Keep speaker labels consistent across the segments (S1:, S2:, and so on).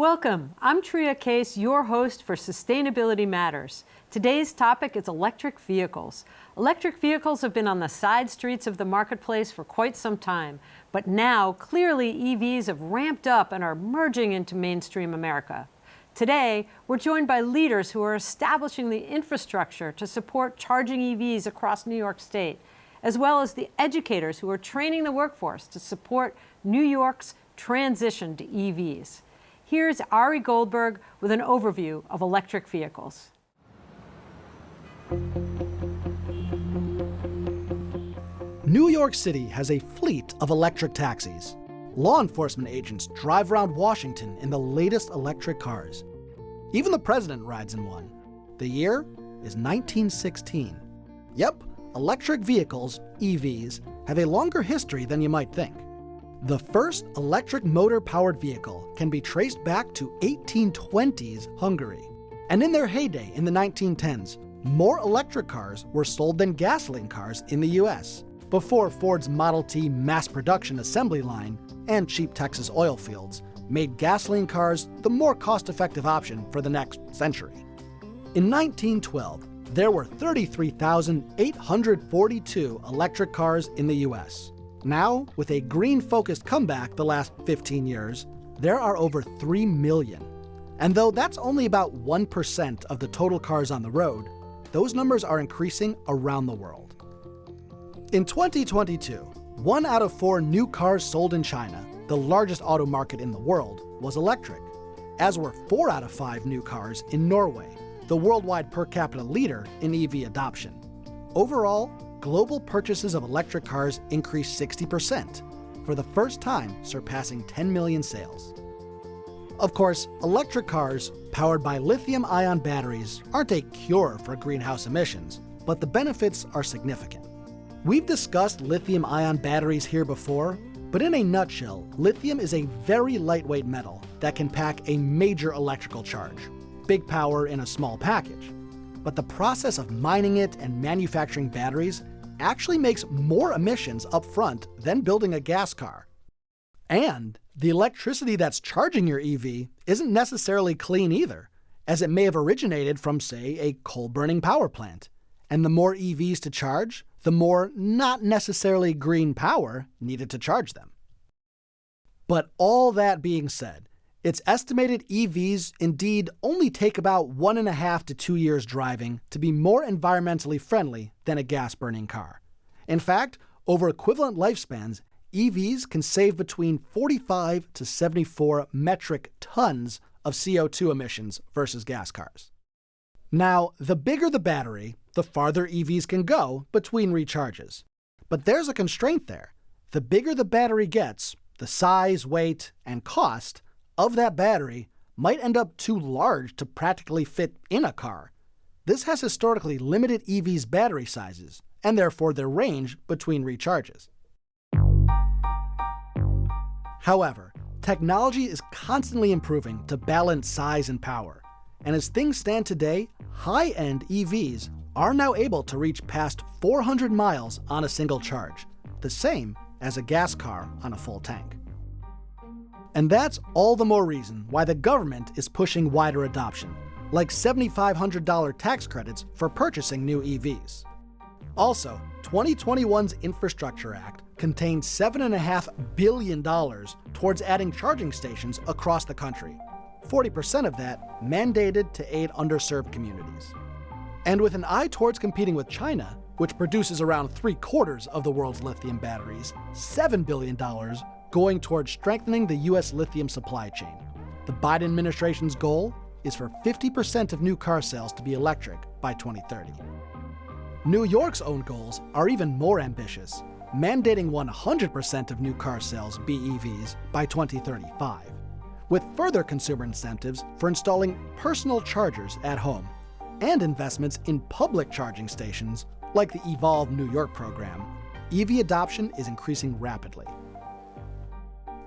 S1: Welcome. I'm Tria Case, your host for Sustainability Matters. Today's topic is electric vehicles. Electric vehicles have been on the side streets of the marketplace for quite some time, but now clearly EVs have ramped up and are merging into mainstream America. Today, we're joined by leaders who are establishing the infrastructure to support charging EVs across New York State, as well as the educators who are training the workforce to support New York's transition to EVs. Here's Ari Goldberg with an overview of electric vehicles.
S2: New York City has a fleet of electric taxis. Law enforcement agents drive around Washington in the latest electric cars. Even the president rides in one. The year is 1916. Yep, electric vehicles, EVs, have a longer history than you might think. The first electric motor-powered vehicle can be traced back to 1820s Hungary. And in their heyday in the 1910s, more electric cars were sold than gasoline cars in the US, before Ford's Model T mass production assembly line and cheap Texas oil fields made gasoline cars the more cost-effective option for the next century. In 1912, there were 33,842 electric cars in the US. Now, with a green-focused comeback the last 15 years, there are over 3 million. And though that's only about 1% of the total cars on the road, those numbers are increasing around the world. In 2022, 1 out of 4 new cars sold in China, the largest auto market in the world, was electric, as were 4 out of 5 new cars in Norway, the worldwide per capita leader in EV adoption. Overall, global purchases of electric cars increased 60%, for the first time surpassing 10 million sales. Of course, electric cars powered by lithium-ion batteries aren't a cure for greenhouse emissions, but the benefits are significant. We've discussed lithium-ion batteries here before, but in a nutshell, lithium is a very lightweight metal that can pack a major electrical charge, big power in a small package. But the process of mining it and manufacturing batteries actually makes more emissions up front than building a gas car. And the electricity that's charging your EV isn't necessarily clean either, as it may have originated from, say, a coal-burning power plant. And the more EVs to charge, the more not necessarily green power needed to charge them. But all that being said, it's estimated EVs indeed only take about 1.5 to 2 years driving to be more environmentally friendly than a gas-burning car. In fact, over equivalent lifespans, EVs can save between 45 to 74 metric tons of CO2 emissions versus gas cars. Now, the bigger the battery, the farther EVs can go between recharges. But there's a constraint there. The bigger the battery gets, the size, weight, and cost of that battery might end up too large to practically fit in a car. This has historically limited EVs' battery sizes, and therefore their range between recharges. However, technology is constantly improving to balance size and power, and as things stand today, high-end EVs are now able to reach past 400 miles on a single charge, the same as a gas car on a full tank. And that's all the more reason why the government is pushing wider adoption, like $7,500 tax credits for purchasing new EVs. Also, 2021's Infrastructure Act contained $7.5 billion towards adding charging stations across the country, 40% of that mandated to aid underserved communities. And with an eye towards competing with China, which produces around 3/4 of the world's lithium batteries, $7 billion going towards strengthening the U.S. lithium supply chain. The Biden administration's goal is for 50% of new car sales to be electric by 2030. New York's own goals are even more ambitious, mandating 100% of new car sales be EVs by 2035, with further consumer incentives for installing personal chargers at home, and investments in public charging stations like the Evolve New York program. EV adoption is increasing rapidly.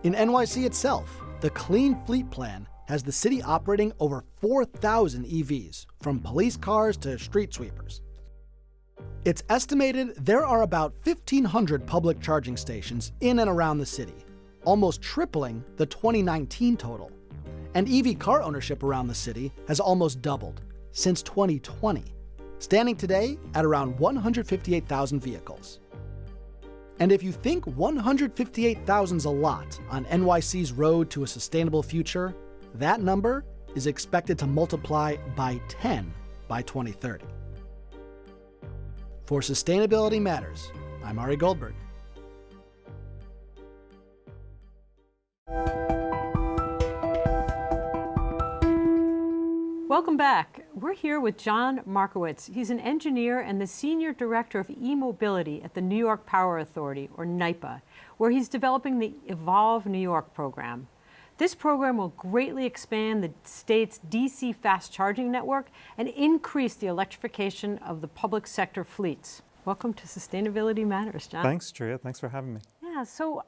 S2: In NYC itself, the Clean Fleet Plan has the city operating over 4,000 EVs, from police cars to street sweepers. It's estimated there are about 1,500 public charging stations in and around the city, almost tripling the 2019 total. And EV car ownership around the city has almost doubled since 2020, standing today at around 158,000 vehicles. And if you think 158,000's a lot on NYC's road to a sustainable future, that number is expected to multiply by 10 by 2030. For Sustainability Matters, I'm Ari Goldberg.
S1: Welcome back. We're here with John Markowitz. He's an engineer and the Senior Director of E-Mobility at the New York Power Authority, or NYPA, where he's developing the Evolve New York program. This program will greatly expand the state's DC fast charging network and increase the electrification of the public sector fleets. Welcome to Sustainability Matters, John.
S3: Thanks, Tria. Thanks for having me.
S1: Yeah, so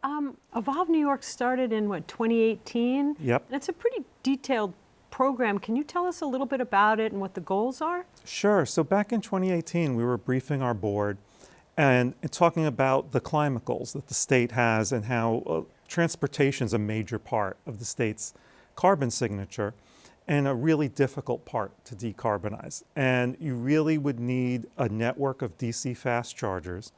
S1: Evolve New York started in, 2018?
S3: Yep.
S1: And it's a pretty detailed program. Can you tell us a little bit about it and what the goals are?
S3: Sure. So back in 2018, we were briefing our board and talking about the climate goals that the state has and how transportation is a major part of the state's carbon signature and a really difficult part to decarbonize. And you really would need a network of DC fast chargers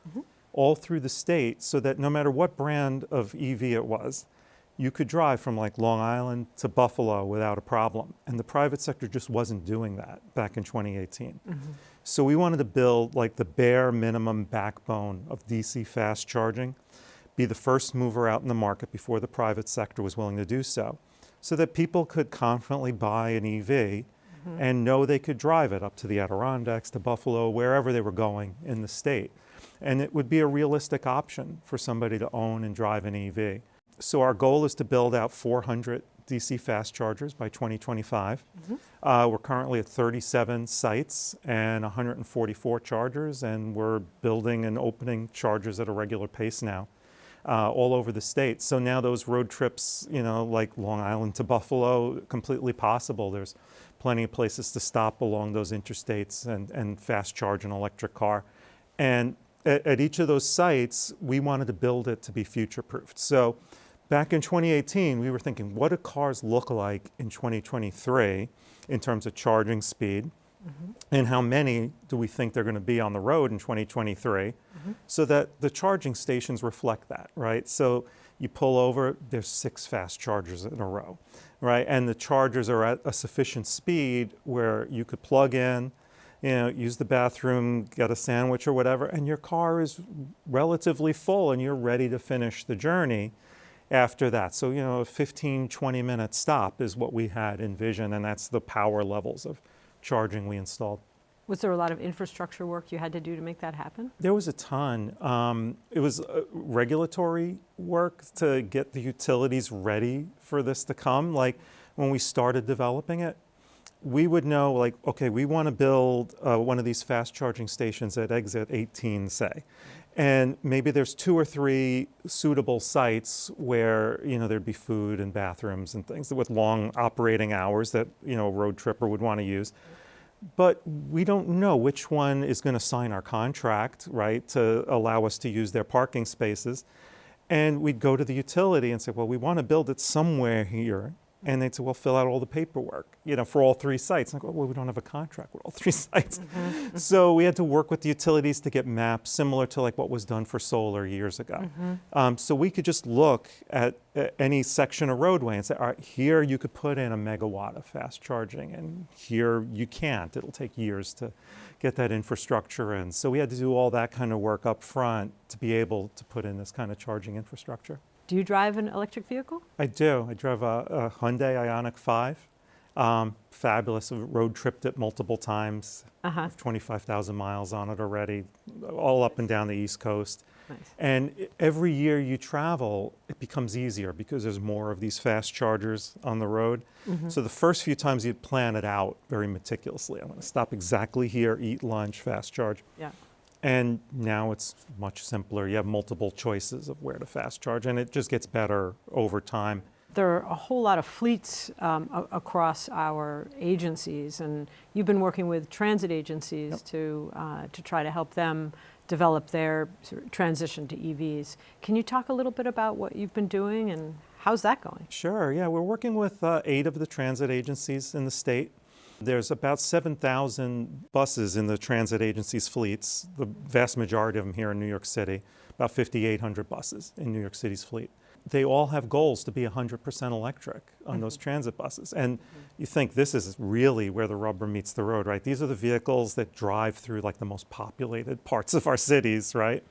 S3: all through the state so that no matter what brand of EV it was, you could drive from like Long Island to Buffalo without a problem. And the private sector just wasn't doing that back in 2018. So we wanted to build like the bare minimum backbone of DC fast charging, be the first mover out in the market before the private sector was willing to do so that people could confidently buy an EV and know they could drive it up to the Adirondacks, to Buffalo, wherever they were going in the state. And it would be a realistic option for somebody to own and drive an EV. So our goal is to build out 400 DC fast chargers by 2025. We're currently at 37 sites and 144 chargers, and we're building and opening chargers at a regular pace now all over the state. So now those road trips, like Long Island to Buffalo, completely possible. There's plenty of places to stop along those interstates and fast charge an electric car. And at each of those sites, we wanted to build it to be future-proofed. So back in 2018, we were thinking, what do cars look like in 2023 in terms of charging speed? And how many do we think they're going to be on the road in 2023 so that the charging stations reflect that, right? So you pull over, there's 6 fast chargers in a row, right? And the chargers are at a sufficient speed where you could plug in, use the bathroom, get a sandwich or whatever, and your car is relatively full and you're ready to finish the journey after that. So, a 15, 20-minute stop is what we had envisioned, and that's the power levels of charging we installed.
S1: Was there a lot of infrastructure work you had to do to make that happen?
S3: There was a ton. It was regulatory work to get the utilities ready for this to come. Like when we started developing it, we would know, like, okay, we want to build one of these fast charging stations at exit 18, say. And maybe there's 2 or 3 suitable sites where, there'd be food and bathrooms and things with long operating hours that, a road tripper would want to use. But we don't know which one is going to sign our contract, right, to allow us to use their parking spaces. And we'd go to the utility and say, well, we want to build it somewhere here. And they'd say, well, fill out all the paperwork, for all 3 sites. And I go, well, we don't have a contract with all 3 sites. So we had to work with the utilities to get maps similar to like what was done for solar years ago. So we could just look at any section of roadway and say, all right, here you could put in a megawatt of fast charging, and here you can't. It'll take years to get that infrastructure in. So we had to do all that kind of work up front to be able to put in this kind of charging infrastructure.
S1: Do you drive an electric vehicle?
S3: I do. I drive a Hyundai Ioniq 5. Fabulous. I've road tripped it multiple times. 25,000 miles on it already, all up and down the East Coast.
S1: Nice.
S3: And every year you travel, it becomes easier because there's more of these fast chargers on the road. So the first few times you plan it out very meticulously. I'm going to stop exactly here, eat lunch, fast charge.
S1: Yeah.
S3: And now it's much simpler. You have multiple choices of where to fast charge, and it just gets better over time.
S1: There are a whole lot of fleets across our agencies, and you've been working with transit agencies to try to help them develop their sort of transition to EVs. Can you talk a little bit about what you've been doing and How's that going?
S3: Sure, yeah. We're working with 8 of the transit agencies in the state. There's about 7,000 buses in the transit agencies' fleets, the vast majority of them here in New York City, about 5,800 buses in New York City's fleet. They all have goals to be 100% electric on those transit buses. And you think this is really where the rubber meets the road, right? These are the vehicles that drive through like the most populated parts of our cities, right?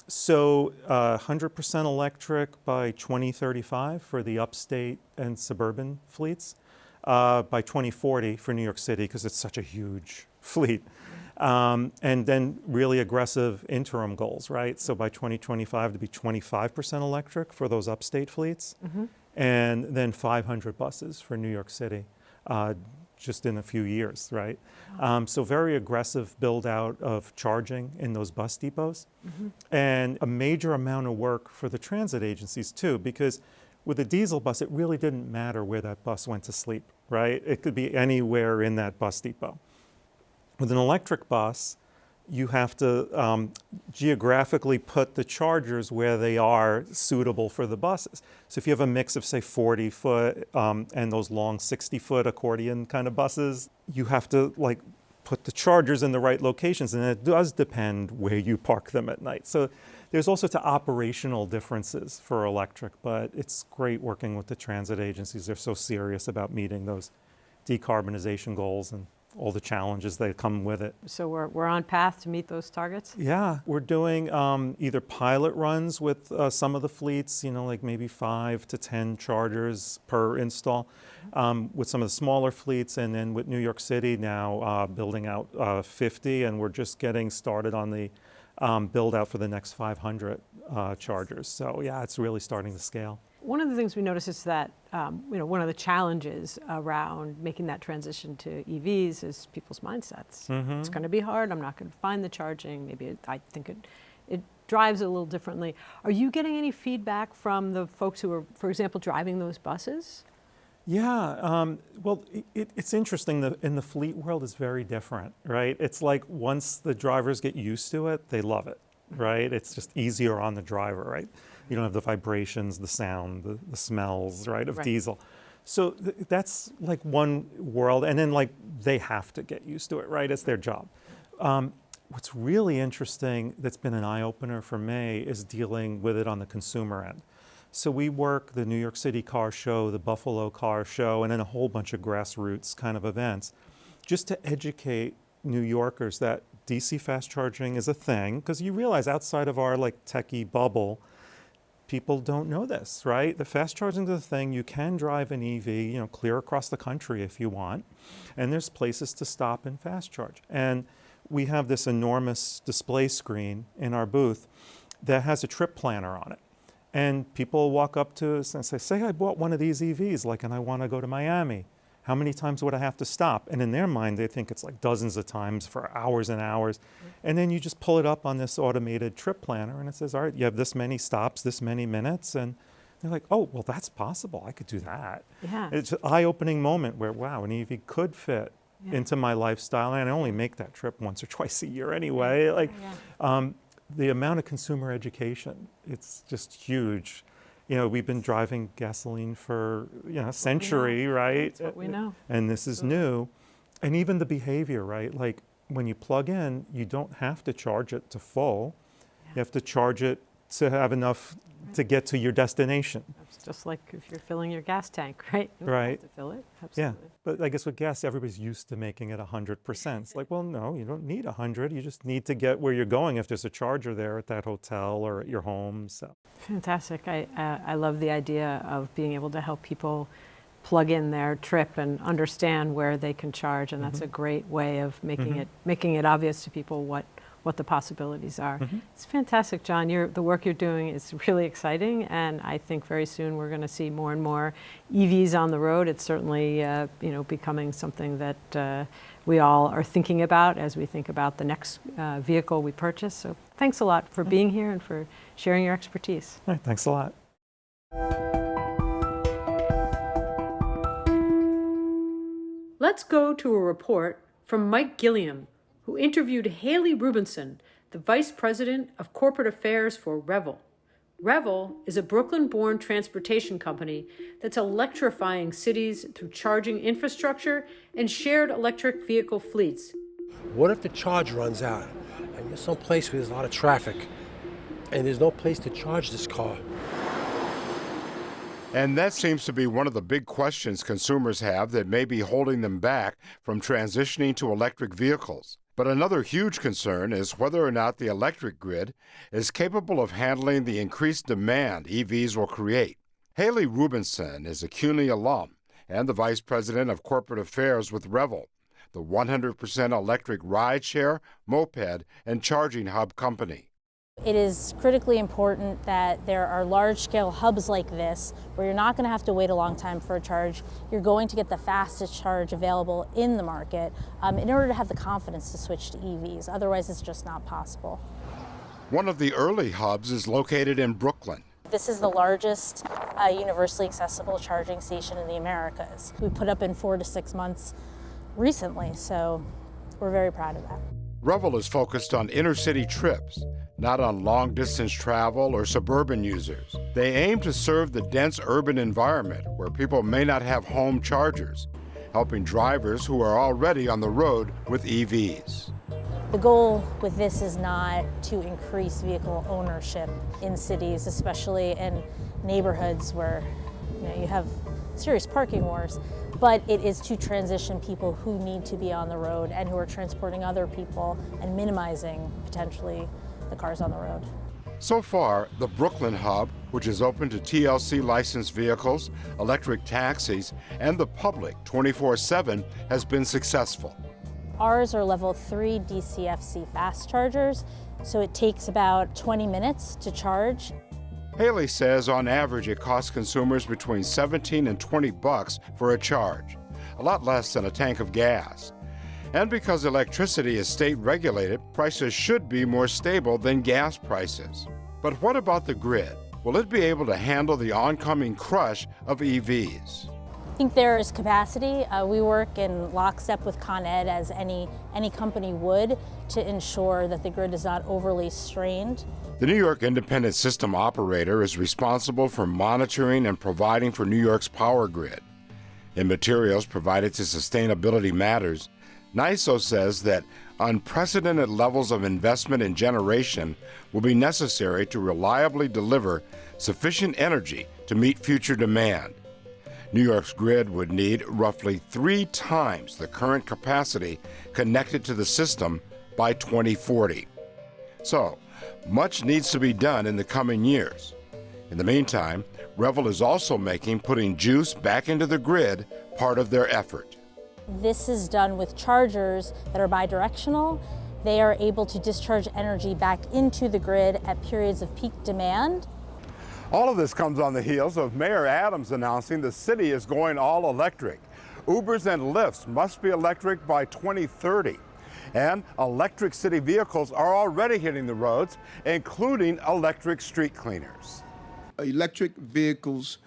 S3: So 100% electric by 2035 for the upstate and suburban fleets, by 2040 for New York City because it's such a huge fleet. And then really aggressive interim goals, right? So by 2025 to be 25% electric for those upstate fleets, and then 500 buses for New York City just in a few years, right? So very aggressive build out of charging in those bus depots, and a major amount of work for the transit agencies too, because with a diesel bus, it really didn't matter where that bus went to sleep, right? It could be anywhere in that bus depot. With an electric bus, you have to geographically put the chargers where they are suitable for the buses. So if you have a mix of, say, 40-foot and those long 60-foot accordion kind of buses, you have to like put the chargers in the right locations, and it does depend where you park them at night. So there's also to operational differences for electric, but it's great working with the transit agencies. They're so serious about meeting those decarbonization goals and all the challenges that come with it.
S1: So we're on path to meet those targets?
S3: Yeah, we're doing either pilot runs with some of the fleets, like maybe 5 to 10 chargers per install, with some of the smaller fleets, and then with New York City now building out 50, and we're just getting started on the build out for the next 500 chargers. So yeah, it's really starting to scale.
S1: One of the things we notice is that one of the challenges around making that transition to EVs is people's mindsets. It's going to be hard. I'm not going to find the charging. Maybe I think it drives a little differently. Are you getting any feedback from the folks who are, for example, driving those buses?
S3: Yeah, well, it's interesting. In the fleet world, it's very different, right? It's like once the drivers get used to it, they love it, right? It's just easier on the driver, right? You don't have the vibrations, the sound, the smells, right, of diesel. So that's like one world. And then like they have to get used to it, right? It's their job. What's really interesting that's been an eye-opener for me is dealing with it on the consumer end. So we work the New York City Car Show, the Buffalo Car Show, and then a whole bunch of grassroots kind of events just to educate New Yorkers that DC fast charging is a thing, because you realize outside of our like techie bubble, people don't know this, right? The fast charging is a thing. You can drive an EV, clear across the country if you want, and there's places to stop and fast charge. And we have this enormous display screen in our booth that has a trip planner on it. And people walk up to us and say, I bought one of these EVs, and I want to go to Miami. How many times would I have to stop? And in their mind, they think it's like dozens of times for hours and hours. And then you just pull it up on this automated trip planner, and it says, all right, you have this many stops, this many minutes. And they're like, oh, well, that's possible. I could do that. Yeah. It's an eye-opening moment where, wow, an EV could fit into my lifestyle. And I only make that trip once or twice a year anyway. The amount of consumer education, it's just huge. We've been driving gasoline for a century, right?
S1: That's what we know.
S3: And this is new. And even the behavior, right? Like when you plug in, you don't have to charge it to full. You have to charge it to have enough to get to your destination.
S1: It's just like if you're filling your gas tank, right? You don't have to fill it. Absolutely.
S3: Yeah, but I guess with gas, everybody's used to making it 100%. It's like, well, no, you don't need 100. You just need to get where you're going if there's a charger there at that hotel or at your home. So
S1: fantastic. I love the idea of being able to help people plug in their trip and understand where they can charge, and that's a great way of making it obvious to people what the possibilities are. It's fantastic, John. The work you're doing is really exciting, and I think very soon we're going to see more and more EVs on the road. It's certainly becoming something that we all are thinking about as we think about the next vehicle we purchase. So thanks a lot for being here and for sharing your expertise.
S3: All right, thanks a lot.
S1: Let's go to a report from Mike Gilliam, who interviewed Haley Rubinson, the Vice President of Corporate Affairs for Revel. Revel is a Brooklyn-born transportation company that's electrifying cities through charging infrastructure and shared electric vehicle fleets.
S4: What if the charge runs out and you're someplace where there's a lot of traffic and there's no place to charge this car?
S5: And that seems to be one of the big questions consumers have that may be holding them back from transitioning to electric vehicles. But another huge concern is whether or not the electric grid is capable of handling the increased demand EVs will create. Haley Rubinson is a CUNY alum and the Vice President of Corporate Affairs with Revel, the 100% electric rideshare, moped, and charging hub company.
S6: It is critically important that there are large-scale hubs like this where you're not going to have to wait a long time for a charge. You're going to get the fastest charge available in the market in order to have the confidence to switch to EVs. Otherwise, it's just not possible.
S5: One of the early hubs is located in Brooklyn.
S6: This is the largest universally accessible charging station in the Americas. We put up in 4 to 6 months recently, so we're very proud of that.
S5: Revel is focused on inner-city trips, not on long-distance travel or suburban users. They aim to serve the dense urban environment where people may not have home chargers, helping drivers who are already on the road with EVs.
S6: The goal with this is not to increase vehicle ownership in cities, especially in neighborhoods where you have serious parking wars, but it is to transition people who need to be on the road and who are transporting other people and minimizing potentially the cars on the road.
S5: So far, the Brooklyn hub, which is open to TLC licensed vehicles, electric taxis, and the public 24/7, has been successful.
S6: Ours are level 3 DCFC fast chargers, so it takes about 20 minutes to charge.
S5: Haley says on average it costs consumers between $17 and $20 for a charge, a lot less than a tank of gas. And because electricity is state regulated, prices should be more stable than gas prices. But what about the grid? Will it be able to handle the oncoming crush of EVs?
S6: I think there is capacity. We work in lockstep with Con Ed, as any company would, to ensure that the grid is not overly strained.
S5: The New York Independent System Operator is responsible for monitoring and providing for New York's power grid. In materials provided to Sustainability Matters, NYSO says that unprecedented levels of investment in generation will be necessary to reliably deliver sufficient energy to meet future demand. New York's grid would need roughly 3 times the current capacity connected to the system by 2040. So, much needs to be done in the coming years. In the meantime, Revel is also making putting juice back into the grid part of their effort.
S6: This is done with chargers that are bidirectional. They are able to discharge energy back into the grid at periods of peak demand.
S5: All of this comes on the heels of Mayor Adams announcing the city is going all electric. Ubers and Lyfts must be electric by 2030. And electric city vehicles are already hitting the roads, including electric street cleaners.
S7: Electric vehicles,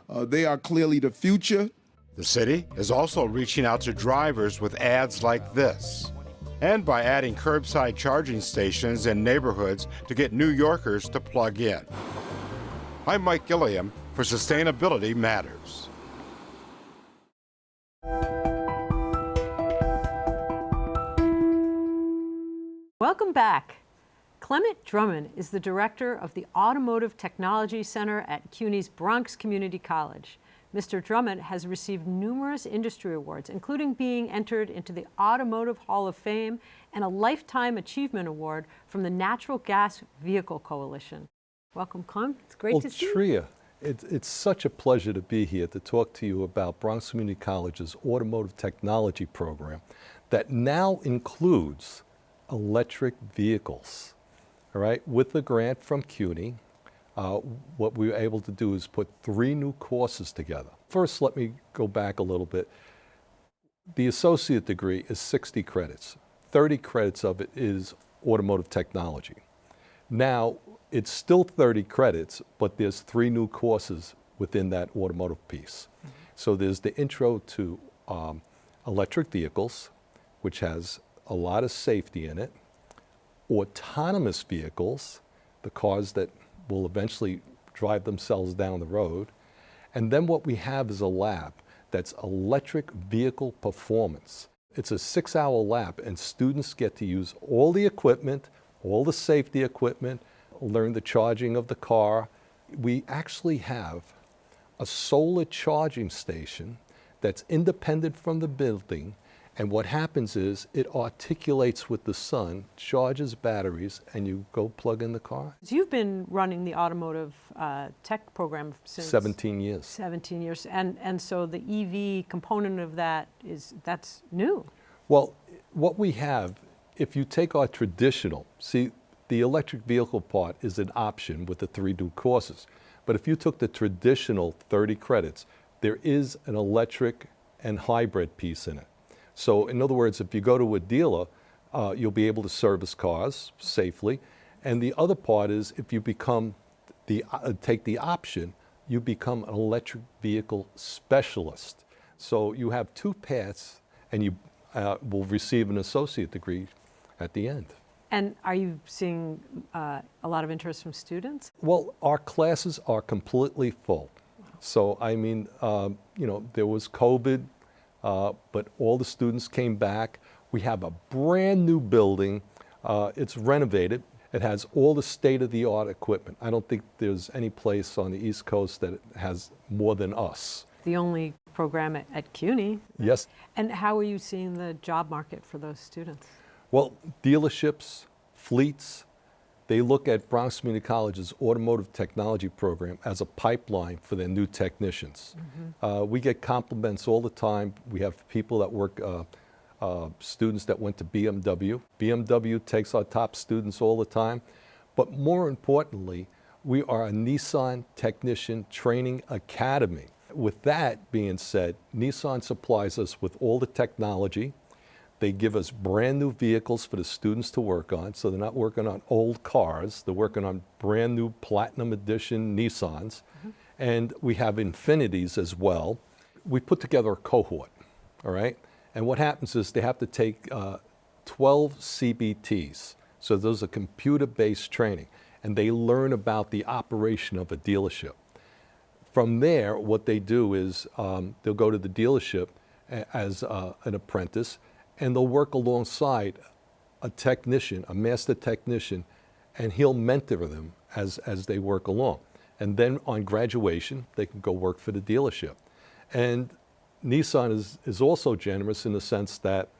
S7: they are clearly the future.
S5: The city is also reaching out to drivers with ads like this, and by adding curbside charging stations in neighborhoods to get New Yorkers to plug in. I'm Mike Gilliam for Sustainability Matters.
S1: Welcome back. Clement Drummond is the director of the Automotive Technology Center at CUNY's Bronx Community College. Mr. Drummond has received numerous industry awards, including being entered into the Automotive Hall of Fame and a Lifetime Achievement Award from the Natural Gas Vehicle Coalition. Welcome, Clem. It's great to see you.
S8: Tria, it's such a pleasure to be here to talk to you about Bronx Community College's Automotive Technology program that now includes electric vehicles. All right, with the grant from CUNY, what we were able to do is put 3 new courses together. First, let me go back a little bit. The associate degree is 60 credits. 30 credits of it is automotive technology. Now, it's still 30 credits, but there's 3 new courses within that automotive piece. So there's the intro to electric vehicles, which has a lot of safety in it. Autonomous vehicles, the cars that will eventually drive themselves down the road. And then what we have is a lab that's electric vehicle performance. It's a 6-hour lab, and students get to use all the equipment, all the safety equipment, learn the charging of the car. We actually have a solar charging station that's independent from the building, and what happens is it articulates with the sun, charges batteries, and you go plug in the car.
S1: You've been running the automotive tech program since
S8: 17 years.
S1: 17 years, and so the EV component of that that's new.
S8: Well, what we have, if you take our traditional, see, the electric vehicle part is an option with the 3 new courses. But if you took the traditional 30 credits, there is an electric and hybrid piece in it. So in other words, if you go to a dealer, you'll be able to service cars safely. And the other part is if you become take the option, you become an electric vehicle specialist. So you have 2 paths, and you will receive an associate degree at the end.
S1: And are you seeing a lot of interest from students?
S8: Well, our classes are completely full. So, I mean, you know, there was COVID, but all the students came back. We have a brand new building. It's renovated. It has all the state-of-the-art equipment. I don't think there's any place on the East Coast that has more than us.
S1: The only program at CUNY.
S8: Yes.
S1: And how are you seeing the job market for those students?
S8: Well, dealerships, fleets, they look at Bronx Community College's automotive technology program as a pipeline for their new technicians. We get compliments all the time. We have people that work, students that went to BMW. BMW takes our top students all the time. But more importantly, we are a Nissan Technician Training Academy. With that being said, Nissan supplies us with all the technology. They give us brand new vehicles for the students to work on, so they're not working on old cars, they're working on brand new Platinum Edition Nissans. And we have Infinitis as well. We put together a cohort, all right? And what happens is they have to take 12 CBTs, so those are computer-based training, and they learn about the operation of a dealership. From there, what they do is they'll go to the dealership as an apprentice, and they'll work alongside a technician, a master technician, and he'll mentor them as they work along. And then on graduation, they can go work for the dealership. And Nissan is also generous in the sense that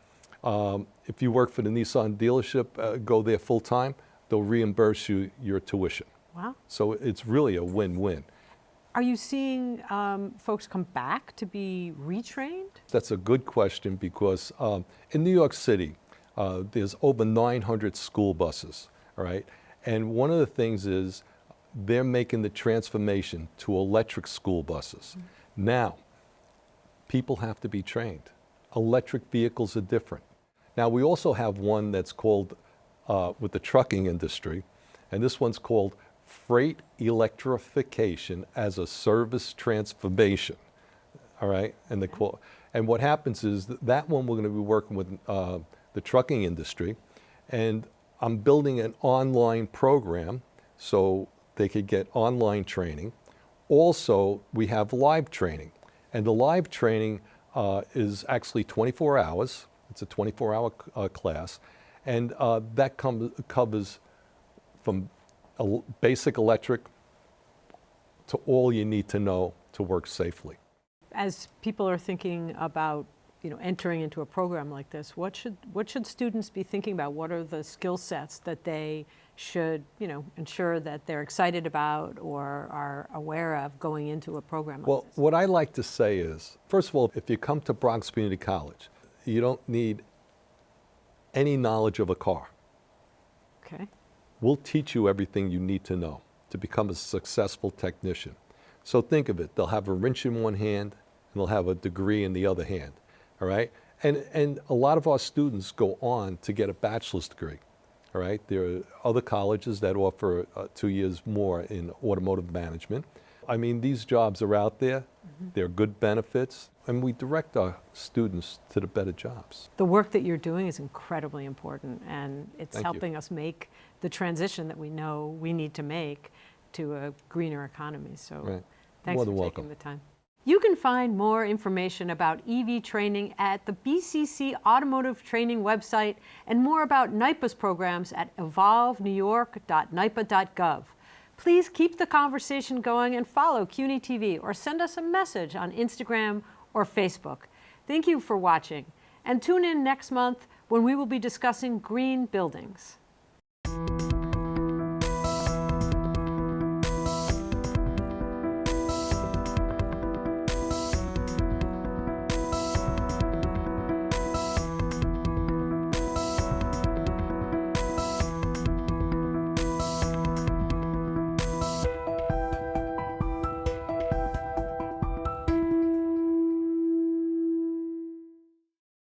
S8: if you work for the Nissan dealership, go there full time, they'll reimburse you your tuition.
S1: Wow.
S8: So it's really a win-win.
S1: Are you seeing folks come back to be retrained?
S8: That's a good question because in New York City, there's over 900 school buses, all right? And one of the things is they're making the transformation to electric school buses. Now, people have to be trained. Electric vehicles are different. Now, we also have one that's called, with the trucking industry, and this one's called Freight Electrification as a Service Transformation, all right? And what happens is that one we're going to be working with the trucking industry, and I'm building an online program so they could get online training. Also, we have live training, and the live training is actually 24 hours. It's a 24-hour class, and that covers from basic electric to all you need to know to work safely.
S1: As people are thinking about, you know, entering into a program like this, what should students be thinking about? What are the skill sets that they should, you know, ensure that they're excited about or are aware of going into a program like
S8: Well,
S1: this?
S8: what I like to say is, first of all, if you come to Bronx Community College, you don't need any knowledge of a car.
S1: Okay.
S8: We'll teach you everything you need to know to become a successful technician. So think of it, they'll have a wrench in one hand and they'll have a degree in the other hand, all right? And a lot of our students go on to get a bachelor's degree, all right? There are other colleges that offer 2 years more in automotive management. I mean, these jobs are out there, they're good benefits, and we direct our students to the better jobs.
S1: The work that you're doing is incredibly important, and it's
S8: Thank you.
S1: helping us make the transition that we know we need to make. to a greener economy. So
S8: Right.
S1: thanks
S8: More
S1: for
S8: than
S1: taking
S8: welcome.
S1: the time. You can find more information about EV training at the BCC Automotive Training website and more about NYPA's programs at evolvenewyork.nypa.gov. Please keep the conversation going and follow CUNY TV or send us a message on Instagram or Facebook. Thank you for watching, and tune in next month when we will be discussing green buildings.